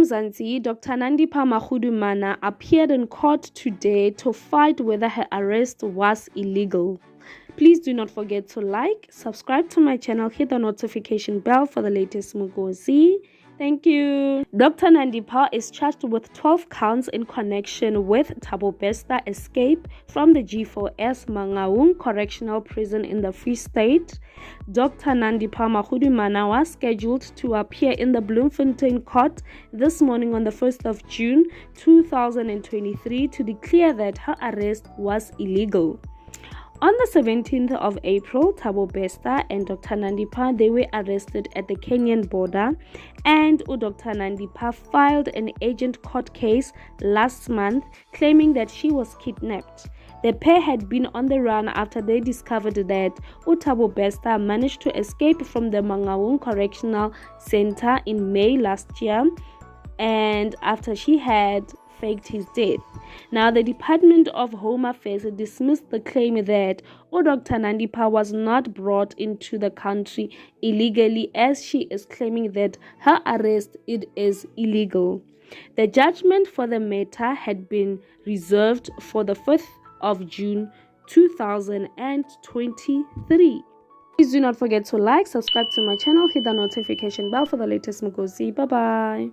Mzansi, Dr. Nandipha Magudumana appeared in court today to fight whether her arrest was illegal. Please do not forget to like, subscribe to my channel, hit the notification bell for the latest Mugozi. Thank you. Dr. Nandipha is charged with 12 counts in connection with Thabo Bester escape from the G4S Mangaung Correctional Prison in the Free State. Dr. Nandipha Magudumana was scheduled to appear in the Bloemfontein court this morning on the 1st of June 2023 to declare that her arrest was illegal. On the 17th of April, Thabo Bester and Dr. Nandipha, they were arrested at the Kenyan border, and Dr. Nandipha filed an agent court case last month claiming that she was kidnapped. The pair had been on the run after they discovered that Thabo Bester managed to escape from the Mangaung Correctional Center in May last year, and after she had faked his death. Now, the Department of Home Affairs dismissed the claim that Dr. Nandipha was not brought into the country illegally, as she is claiming that her arrest is illegal. The judgment for the matter had been reserved for the 5th of June 2023. Please do not forget to like, subscribe to my channel, hit the notification bell for the latest Mugozi. Bye bye.